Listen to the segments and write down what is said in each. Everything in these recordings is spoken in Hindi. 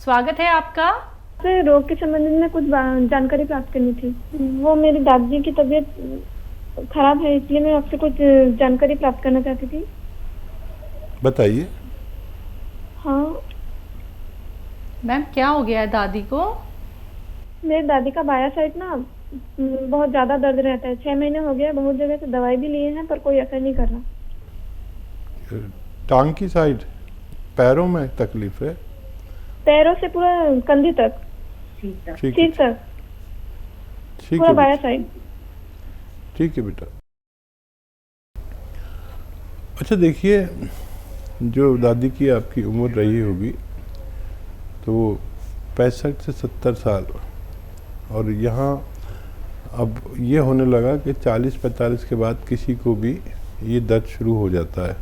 स्वागत है आपका। से रोग के संबंध में कुछ जानकारी प्राप्त करनी थी। वो मेरी दादी की तबीयत खराब है, इसलिए मैं आपसे कुछ जानकारी प्राप्त करना चाहती थी। बताइए। हाँ मैम क्या हो गया है दादी को? मेरी दादी का बायां साइड ना बहुत ज्यादा दर्द रहता है। 6 महीने हो गए, बहुत जगह से दवाई भी लिए हैं पर कोई असर नहीं कर रहा। टांग की साइड, पैरों में तकलीफ है? पैरों से पूरा कंधे तक, सिर तक, ठीक पूरा है बायां साइड। ठीक है बेटा। अच्छा देखिए, जो दादी की आपकी उम्र रही होगी तो 65 से 70 साल, और यहाँ अब ये होने लगा कि 40-45 के बाद किसी को भी ये दर्द शुरू हो जाता है,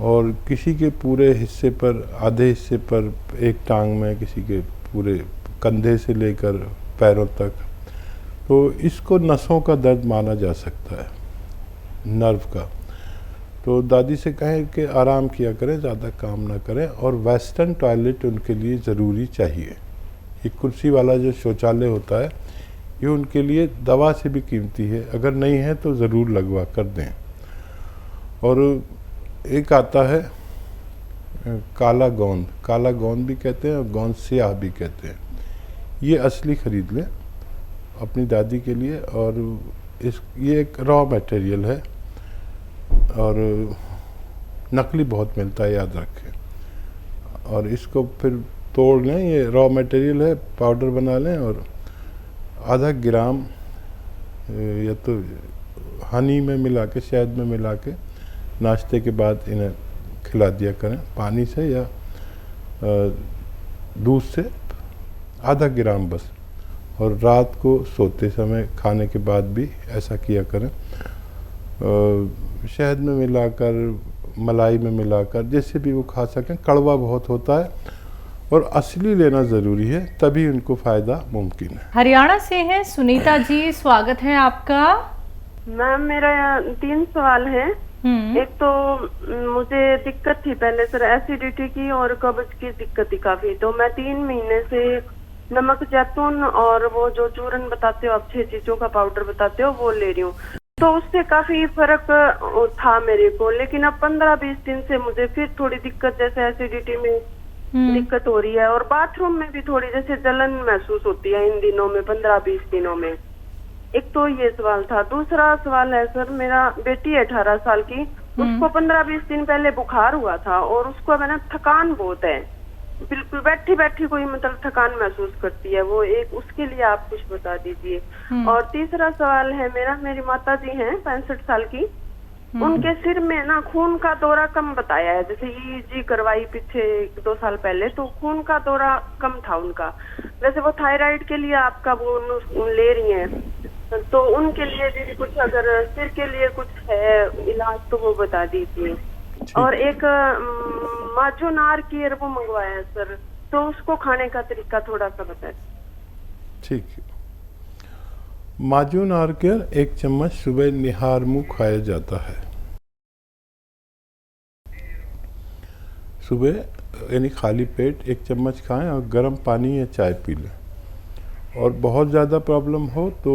और किसी के पूरे हिस्से पर, आधे हिस्से पर, एक टांग में, किसी के पूरे कंधे से लेकर पैरों तक। तो इसको नसों का दर्द माना जा सकता है, नर्व का। तो दादी से कहें कि आराम किया करें, ज़्यादा काम ना करें, और वेस्टर्न टॉयलेट उनके लिए ज़रूरी चाहिए। ये कुर्सी वाला जो शौचालय होता है ये उनके लिए दवा से भी कीमती है, अगर नहीं है तो ज़रूर लगवा कर दें। और एक आता है काला गोंद, काला गोंद भी कहते हैं और गोंद स्याह भी कहते हैं। ये असली ख़रीद लें अपनी दादी के लिए, और ये एक रॉ मटेरियल है और नकली बहुत मिलता है, याद रखें। और इसको फिर तोड़ लें, ये रॉ मटेरियल है, पाउडर बना लें, और आधा ग्राम या तो हनी में मिला के, शहद में मिला के नाश्ते के बाद इन्हें खिला दिया करें, पानी से या दूध से, आधा ग्राम बस। और रात को सोते समय खाने के बाद भी ऐसा किया करें, शहद में मिलाकर, मलाई में मिलाकर, जैसे भी वो खा सकें। कड़वा बहुत होता है और असली लेना ज़रूरी है, तभी उनको फ़ायदा मुमकिन है। हरियाणा से हैं सुनीता जी, स्वागत है आपका। मैम मेरा 3 सवाल है। एक तो मुझे दिक्कत थी पहले सर, एसिडिटी की और कब्ज की दिक्कत थी काफी। तो मैं 3 महीने से नमक जैतून और वो जो चूरन बताते हो आप, 6 चीजों का पाउडर बताते हो, वो ले रही हूँ। तो उससे काफी फर्क था मेरे को। लेकिन अब 15-20 दिन से मुझे फिर थोड़ी दिक्कत, जैसे एसिडिटी में दिक्कत हो रही है, और बाथरूम में भी थोड़ी जैसे जलन महसूस होती है इन दिनों में, 15-20 दिनों में। एक तो ये सवाल था। दूसरा सवाल है सर, मेरा बेटी है 18 साल की, उसको 15-20 दिन पहले बुखार हुआ था, और उसको मैंने थकान बहुत है, बिल्कुल बैठी बैठी कोई मतलब थकान महसूस करती है वो। एक उसके लिए आप कुछ बता दीजिए। और तीसरा सवाल है मेरा, मेरी माता जी हैं 65 साल की, उनके सिर में ना खून का दौरा कम बताया है, जैसे ईजी करवाई पीछे 1-2 साल पहले, तो खून का दौरा कम था उनका। वैसे वो थायराइड के लिए आपका वो ले रही हैं, तो उनके लिए भी कुछ, अगर सिर के लिए कुछ है इलाज तो वो बता दीजिए। और एक माजूनार की वो मंगवाया है सर, तो उसको खाने का तरीका थोड़ा सा बताएं। ठीक है। माजून आर्केर 1 चम्मच सुबह निहार मुँह खाया जाता है। सुबह यानी खाली पेट 1 चम्मच खाएं और गर्म पानी या चाय पी लें। और बहुत ज़्यादा प्रॉब्लम हो तो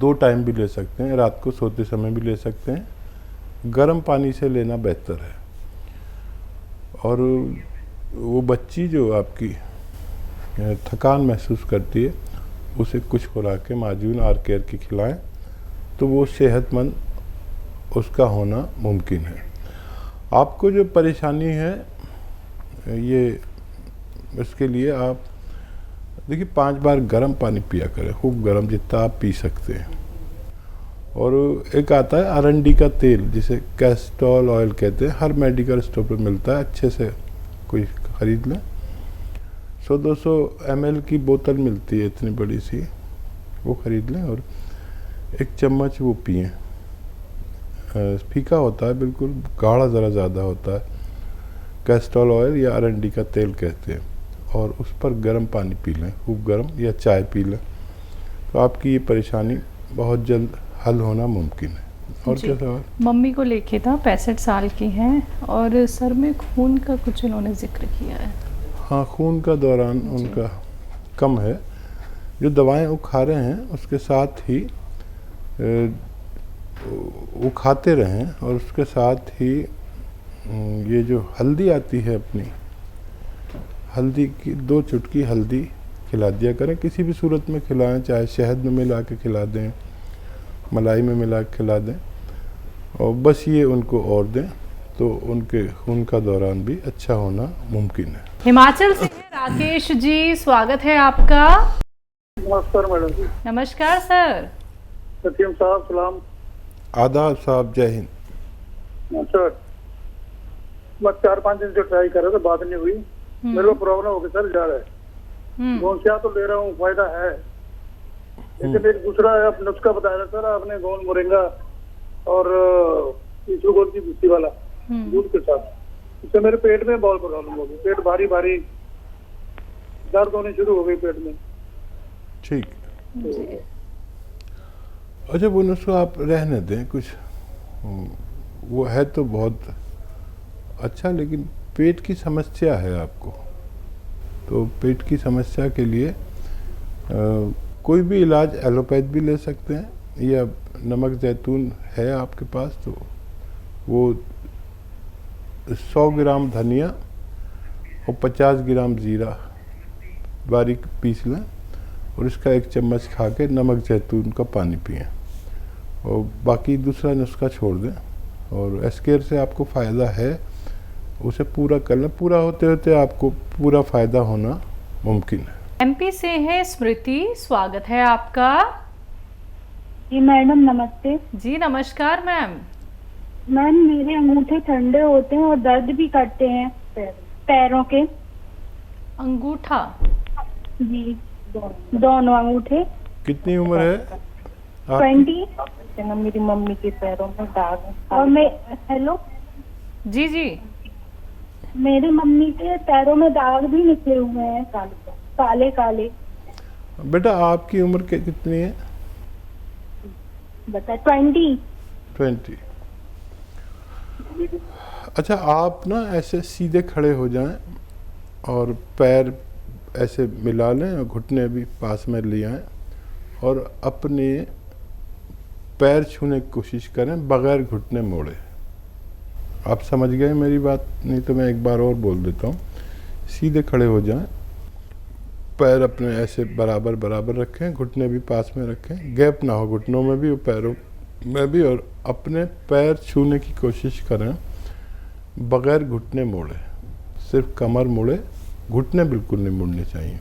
2 टाइम भी ले सकते हैं, रात को सोते समय भी ले सकते हैं। गर्म पानी से लेना बेहतर है। और वो बच्ची जो आपकी थकान महसूस करती है, उसे कुछ खुराकें माजून आर्केर की खिलाएं, तो वो सेहतमंद उसका होना मुमकिन है। आपको जो परेशानी है ये, इसके लिए आप देखिए 5 बार गर्म पानी पिया करें, खूब गर्म, जितना आप पी सकते हैं। और एक आता है अरंडी का तेल, जिसे कैस्टोल ऑयल कहते हैं, हर मेडिकल स्टोर पर मिलता है, अच्छे से कोई ख़रीद लें। 100-200 ml की बोतल मिलती है इतनी बड़ी सी, वो ख़रीद लें और 1 चम्मच वो पिएं। फीका होता है बिल्कुल, गाढ़ा ज़रा ज़्यादा होता है, कैस्टोल ऑयल या अरंडी का तेल कहते हैं। और उस पर गर्म पानी पी लें, खूब गर्म, या चाय पी लें, तो आपकी ये परेशानी बहुत जल्द हल होना मुमकिन है। और क्या सवाल? मम्मी को लेके था, 65 साल की हैं, और सर में खून का कुछ उन्होंने जिक्र किया है। हाँ, खून का दौरान उनका कम है। जो दवाएं वो खा रहे हैं उसके साथ ही वो खाते रहें, और उसके साथ ही ये जो हल्दी आती है अपनी, हल्दी की 2 चुटकी हल्दी खिला दिया करें, किसी भी सूरत में खिलाएं, चाहे शहद में मिला के खिला दें, मलाई में मिला के खिला दें, और बस ये उनको और दें तो उनके खून का दौरान भी अच्छा होना मुमकिन है। हिमाचल से हैं राकेश जी, स्वागत है आपका। नमस्कार मैडम जी। नमस्कार सर। सत्यम साहब सलाम। आदाब साहब, जय हिंद। सर मैं 4-5 दिन से ट्राई कर रहा था, बात नहीं हुई। मेरे को प्रॉब्लम हो गई सर, जा रहा है। गोंसिया तो ले रहा हूँ, फायदा है, लेकिन एक दूसरा नुस्खा बताया था सर आपने, गोंद मोरिंगा और ईसबगोल की भूसी वाला दूध के साथ, इससे मेरे पेट में बहुत प्रॉब्लम हो गई। पेट भारी भारी, दर्द होनी शुरू हो गई पेट में। ठीक। अच्छा, वो नुस्खा आप रहने दें, कुछ वो है तो बहुत अच्छा, लेकिन पेट की समस्या है आपको, तो पेट की समस्या के लिए कोई भी इलाज एलोपैथ भी ले सकते हैं, या नमक जैतून है आपके पास तो वो 100 ग्राम धनिया और 50 ग्राम ज़ीरा बारीक पीस लें, और इसका 1 चम्मच खा के नमक जैतून का पानी पिएं, और बाकी दूसरा नुस्खा छोड़ दें। और एस्केयर से आपको फ़ायदा है, उसे पूरा कर लें, पूरा होते होते आपको पूरा फ़ायदा होना मुमकिन है। एमपी से है स्मृति, स्वागत है आपका। जी मैडम नमस्ते। जी नमस्कार मैम। मैम मेरे अंगूठे ठंडे होते हैं और दर्द भी करते हैं पैरों के। अंगूठा? जी दोनों अंगूठे। कितनी उम्र है 20। मेरी मम्मी के पैरों में दाग है। और मैं हेलो जी जी, मेरी मम्मी के पैरों में दाग भी निकले हुए हैं, काले काले। बेटा आपकी उम्र कितनी है? बता 20। अच्छा, आप ना ऐसे सीधे खड़े हो जाएं और पैर ऐसे मिला लें और घुटने भी पास में ले आएं, और अपने पैर छूने की कोशिश करें बगैर घुटने मोड़े। आप समझ गए मेरी बात? नहीं तो मैं एक बार और बोल देता हूँ। सीधे खड़े हो जाएं, पैर अपने ऐसे बराबर बराबर रखें, घुटने भी पास में रखें, गैप ना हो घुटनों में भी और पैरों में भी, और अपने पैर छूने की कोशिश करें बगैर घुटने मोड़े, सिर्फ कमर मुड़े, घुटने बिल्कुल नहीं मुड़ने चाहिए।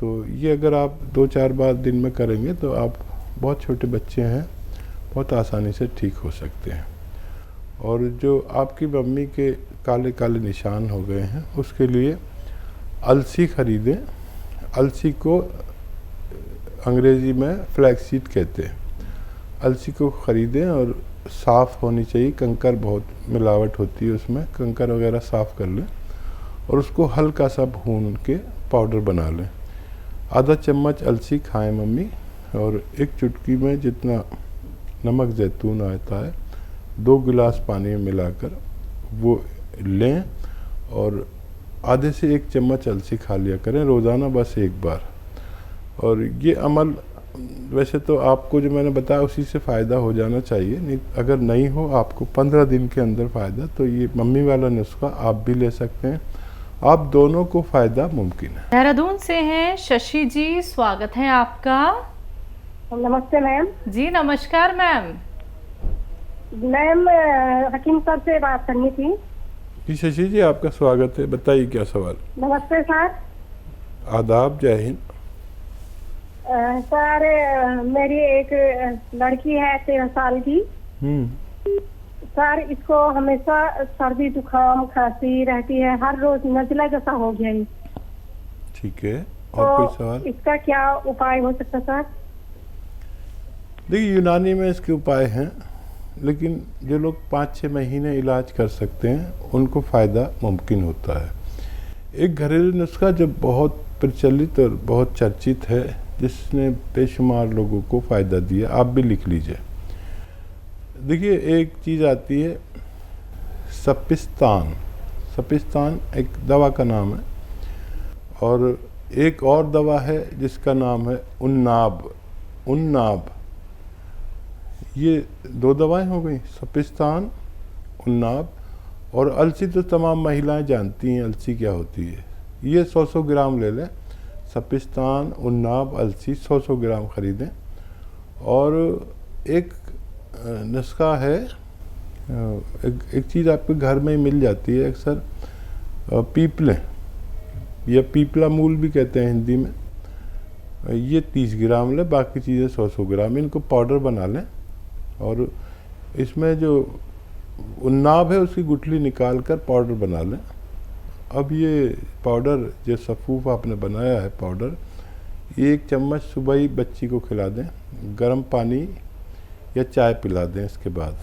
तो ये अगर आप 2-4 बार दिन में करेंगे तो आप, बहुत छोटे बच्चे हैं, बहुत आसानी से ठीक हो सकते हैं। और जो आपकी मम्मी के काले काले निशान हो गए हैं, उसके लिए अलसी खरीदें। अलसी को अंग्रेज़ी में फ्लैक्सीड कहते हैं। अलसी को ख़रीदें और साफ़ होनी चाहिए, कंकर बहुत मिलावट होती है उसमें, कंकर वगैरह साफ़ कर लें और उसको हल्का सा भून के पाउडर बना लें। आधा चम्मच अलसी खाएं मम्मी, और 1 चुटकी में जितना नमक जैतून आता है 2 गिलास पानी में मिलाकर वो लें, और आधे से 1 चम्मच अलसी खा लिया करें रोज़ाना, बस 1 बार। और ये अमल वैसे तो आपको जो मैंने बताया उसी से फ़ायदा हो जाना चाहिए, नहीं अगर नहीं हो आपको 15 दिन के अंदर फ़ायदा, तो ये मम्मी वाला नुस्खा आप भी ले सकते हैं। आप दोनों को फ़ायदा मुमकिन है। देहरादून से हैं शशि जी, स्वागत है आपका। नमस्ते मैम। जी नमस्कार मैम। मैम हकीम सर से बात करनी थी। जी शशि जी, आपका स्वागत है, बताइए क्या सवाल। नमस्ते सर। आदाब, जय हिंद। सर मेरी एक लड़की है 13 साल की। सर इसको हमेशा सर्दी जुकाम खांसी रहती है, हर रोज नजला जैसा हो गया है। ठीक है, और कोई सवाल? इसका क्या उपाय हो सकता सर? देखिए, यूनानी में इसके उपाय हैं, लेकिन जो लोग 5-6 महीने इलाज कर सकते हैं उनको फ़ायदा मुमकिन होता है। एक घरेलू नुस्खा जो बहुत प्रचलित और बहुत चर्चित है, जिसने बेशुमार लोगों को फ़ायदा दिया, आप भी लिख लीजिए। देखिए, एक चीज़ आती है सपिस्तान। सपिस्तान एक दवा का नाम है। और एक और दवा है जिसका नाम है उन्नाब। उन्नाब, ये 2 दवाएं हो गई, सपिस्तान, उन्नाब। और अलसी तो तमाम महिलाएं जानती हैं अलसी क्या होती है। ये 100-100 ग्राम ले लें, सपिस्तान, उन्नाब, अलसी 100-100 ग्राम खरीदें। और एक नुस्खा है, एक चीज़ आपके घर में ही मिल जाती है अक्सर, पीपलें या पीपला मूल भी कहते हैं हिंदी में। ये 30 ग्राम लें, बाकी चीज़ें 100-100 ग्राम। इनको पाउडर बना लें और इसमें जो उन्नाब है उसकी गुठली निकाल कर पाउडर बना लें। अब ये पाउडर जो सफ़ूफ आपने बनाया है पाउडर, ये 1 चम्मच सुबह ही बच्ची को खिला दें, गर्म पानी या चाय पिला दें इसके बाद।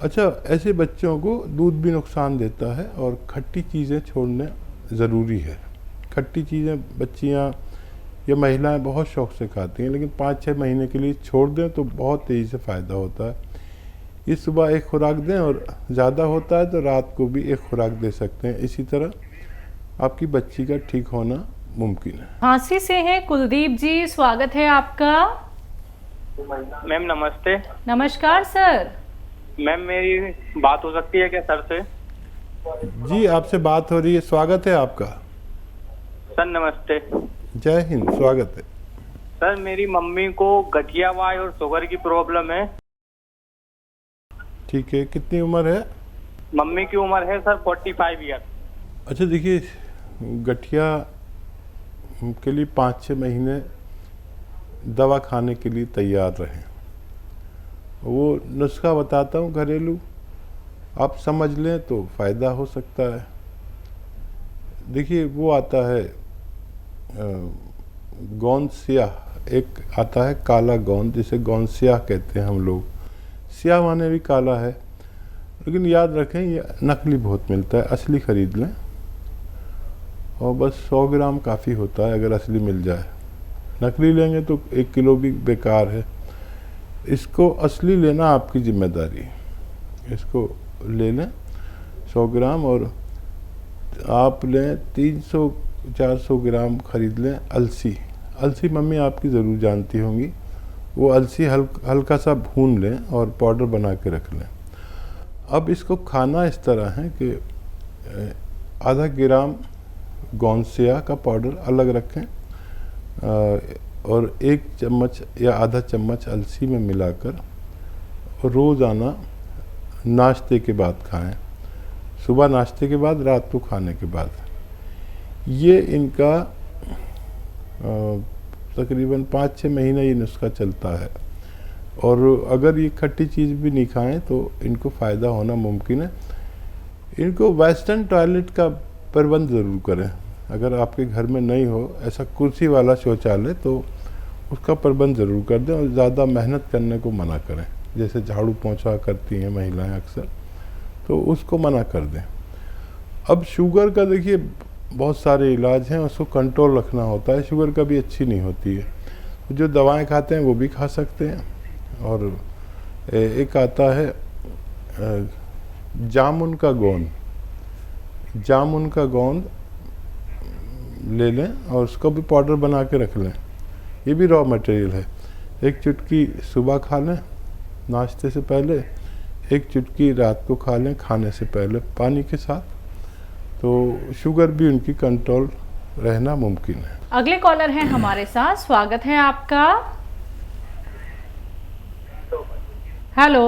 अच्छा, ऐसे बच्चों को दूध भी नुकसान देता है और खट्टी चीज़ें छोड़ना ज़रूरी है। खट्टी चीज़ें बच्चियाँ या महिलाएं बहुत शौक़ से खाती हैं, लेकिन 5-6 महीने के लिए छोड़ दें तो बहुत तेज़ी से फ़ायदा होता है। ये सुबह एक खुराक दें और ज़्यादा होता है तो रात को भी एक खुराक दे सकते हैं। इसी तरह आपकी बच्ची का ठीक होना मुमकिन है। झांसी से हैं कुलदीप जी, स्वागत है आपका। मैम नमस्ते। नमस्कार सर। मैम मेरी बात हो सकती है क्या सर से? जी, आपसे बात हो रही है, स्वागत है आपका। सर नमस्ते। जय हिंद, स्वागत है। सर मेरी मम्मी को गठिया वाय और शुगर की प्रॉब्लम है। ठीक है, कितनी उम्र है? मम्मी की उम्र है सर 45 ईयर। अच्छा देखिए, गठिया के लिए 5-6 महीने दवा खाने के लिए तैयार रहें। वो नुस्खा बताता हूँ घरेलू, आप समझ लें तो फ़ायदा हो सकता है। देखिए, वो आता है गोंद स्याह, एक आता है काला गोंद, जिसे गोंद स्याह कहते हैं हम लोग। स्याह माने भी काला है, लेकिन याद रखें ये नकली बहुत मिलता है, असली ख़रीद लें। और बस 100 ग्राम काफ़ी होता है अगर असली मिल जाए। नकली लेंगे तो 1 किलो भी बेकार है। इसको असली लेना आपकी जिम्मेदारी। इसको ले लें 100 ग्राम, और आप लें 300-400 ग्राम खरीद लें अलसी। अलसी मम्मी आपकी ज़रूर जानती होंगी। वो अलसी हल्का सा भून लें और पाउडर बना के रख लें। अब इसको खाना इस तरह है कि आधा ग्राम गोंद स्याह का पाउडर अलग रखें और 1 चम्मच या आधा चम्मच अलसी में मिलाकर रोज़ाना नाश्ते के बाद खाएं। सुबह नाश्ते के बाद, रात को खाने के बाद। ये इनका तकरीबन 5-6 महीने ये नुस्खा चलता है। और अगर ये खट्टी चीज़ भी नहीं खाएं तो इनको फ़ायदा होना मुमकिन है। इनको वेस्टर्न टॉयलेट का प्रबंध ज़रूर करें। अगर आपके घर में नहीं हो ऐसा कुर्सी वाला शौचालय तो उसका प्रबंध ज़रूर कर दें, और ज़्यादा मेहनत करने को मना करें। जैसे झाड़ू पोंछा करती हैं महिलाएं अक्सर, तो उसको मना कर दें। अब शुगर का देखिए बहुत सारे इलाज हैं, उसको कंट्रोल रखना होता है। शुगर कभी अच्छी नहीं होती है, जो दवाएं खाते हैं वो भी खा सकते हैं। और एक आता है जामुन का गोंद। जामुन का गोंद ले लें और उसको भी पाउडर बना के रख लें। ये भी रॉ मटेरियल है। 1 चुटकी सुबह खा लें नाश्ते से पहले, 1 चुटकी रात को खा लें खाने से पहले पानी के साथ, तो शुगर भी उनकी कंट्रोल रहना मुमकिन है। अगले कॉलर हैं हमारे साथ, स्वागत है आपका। हेलो।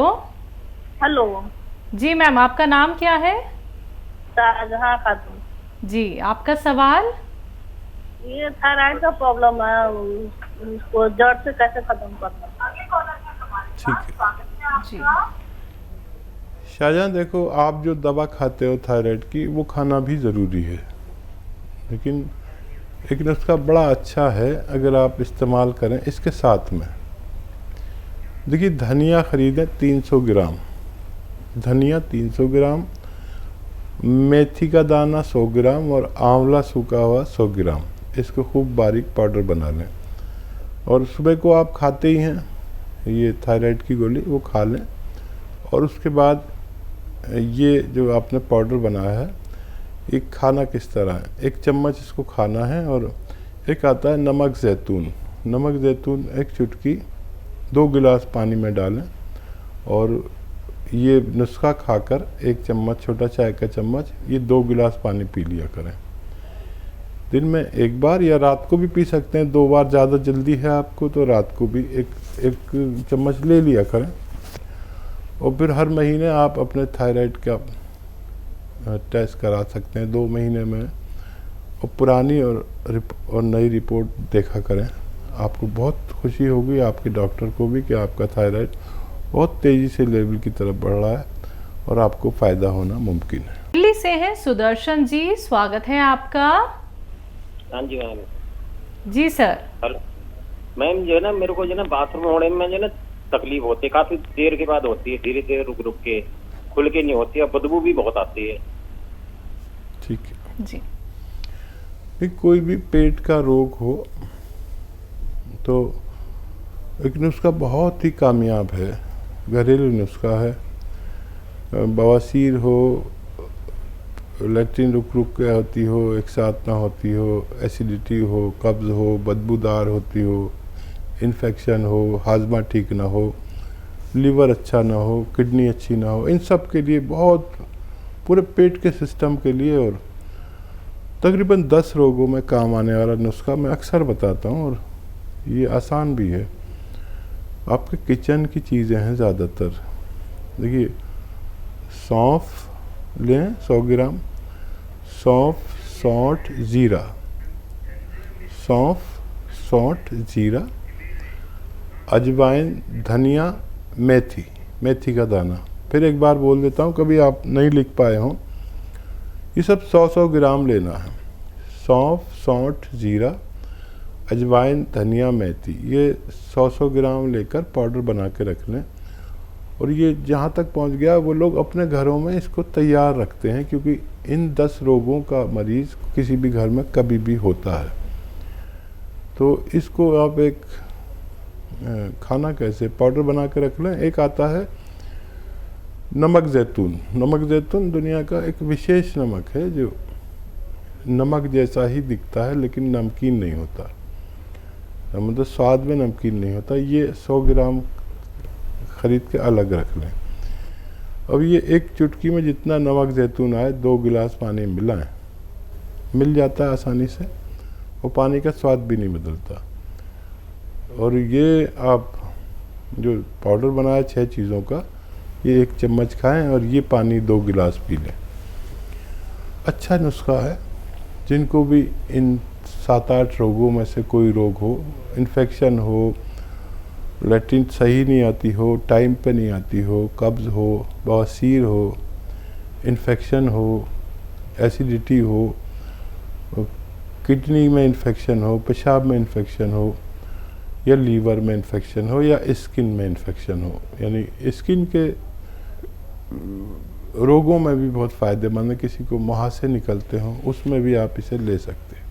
हेलो जी मैम, आपका नाम क्या है? शाहजहां खातून। जी, आपका सवाल? ये थायराइड का प्रॉब्लम है, उसको जड़ से कैसे खत्म करना? ठीक है जी। शाहजहां, देखो आप जो दवा खाते हो थायराइड की वो खाना भी ज़रूरी है, लेकिन एक नुस्खा बड़ा अच्छा है अगर आप इस्तेमाल करें इसके साथ में। देखिए, धनिया ख़रीदें 300 ग्राम, धनिया 300 ग्राम, मेथी का दाना 100 ग्राम और आंवला सूखा हुआ 100 ग्राम। इसको खूब बारीक पाउडर बना लें और सुबह को आप खाते ही हैं ये थायराइड की गोली, वो खा लें। और उसके बाद ये जो आपने पाउडर बनाया है ये खाना किस तरह है, 1 चम्मच इसको खाना है। और एक आता है नमक ज़ैतून। नमक ज़ैतून 1 चुटकी 2 गिलास पानी में डालें और ये नुस्खा खाकर 1 चम्मच, छोटा चाय का चम्मच, ये 2 गिलास पानी पी लिया करें दिन में 1 बार, या रात को भी पी सकते हैं 2 बार। ज़्यादा जल्दी है आपको तो रात को भी एक चम्मच ले लिया करें। और फिर हर महीने आप अपने थायराइड का टेस्ट करा सकते हैं 2 महीने में, और पुरानी और नई रिपोर्ट देखा करें। आपको बहुत खुशी होगी, आपके डॉक्टर को भी, कि आपका थायराइड बहुत तेज़ी से लेवल की तरफ बढ़ रहा है और आपको फ़ायदा होना मुमकिन है। दिल्ली से हैं सुदर्शन जी, स्वागत है आपका। हाँ जी मैम। जी सर। हेलो मैम, जो है ना मेरे को जो है ना बाथरूम होने में जो है ना तकलीफ होती है, काफी देर के बाद होती है, धीरे धीरे रुक रुक के, खुल के नहीं होती है, बदबू भी बहुत आती है। ठीक है जी। कोई भी पेट का रोग हो तो एक नुस्खा बहुत ही कामयाब है, घरेलू नुस्खा है। बवासीर हो, लैट्रिन रुक रुक के होती हो, एक साथ ना होती हो, एसिडिटी हो, कब्ज़ हो, बदबूदार होती हो, इन्फेक्शन हो, हाजमा ठीक ना हो, लीवर अच्छा ना हो, किडनी अच्छी ना हो, इन सब के लिए बहुत, पूरे पेट के सिस्टम के लिए और तकरीबन 10 रोगों में काम आने वाला नुस्खा मैं अक्सर बताता हूँ। और ये आसान भी है। आपके किचन की चीज़ें हैं ज़्यादातर। देखिए, सौंफ लें 100 ग्राम, सौंफ, सौंठ, ज़ीरा, सौंफ, सौंठ, ज़ीरा, अजवाइन, धनिया, मेथी, मेथी का दाना। फिर एक बार बोल देता हूँ, कभी आप नहीं लिख पाए हों, ये सब 100-100 ग्राम लेना है। सौंफ, सौंठ, ज़ीरा, अजवाइन, धनिया, मेथी, ये 100-100 ग्राम लेकर पाउडर बना के रख लें। और ये जहाँ तक पहुँच गया, वो लोग अपने घरों में इसको तैयार रखते हैं, क्योंकि इन 10 रोगों का मरीज़ किसी भी घर में कभी भी होता है। तो इसको आप एक खाना कैसे पाउडर बना के रख लें। एक आता है नमक ज़ैतून। नमक ज़ैतून दुनिया का एक विशेष नमक है, जो नमक जैसा ही दिखता है लेकिन नमकीन नहीं होता, मतलब स्वाद में नमकीन नहीं होता। ये 100 ग्राम ख़रीद के अलग रख लें। अब ये 1 चुटकी में जितना नमक ज़ैतून आए 2 गिलास पानी मिलाएं, मिल जाता है आसानी से, और पानी का स्वाद भी नहीं बदलता। और ये आप जो पाउडर बनाया 6 चीज़ों का, ये 1 चम्मच खाएं और ये पानी 2 गिलास पी लें। अच्छा नुस्खा है। जिनको भी इन 7-8 रोगों में से कोई रोग हो, इन्फेक्शन हो, लैट्रिन सही नहीं आती हो, टाइम पे नहीं आती हो, कब्ज़ हो, बवासीर हो, इन्फेक्शन हो, एसिडिटी हो, किडनी में इन्फेक्शन हो, पेशाब में इन्फेक्शन हो, या लीवर में इन्फेक्शन हो, या स्किन में इन्फेक्शन हो, यानी स्किन के रोगों में भी बहुत फ़ायदेमंद है। किसी को मुहासे निकलते हों, उसमें भी आप इसे ले सकते हैं।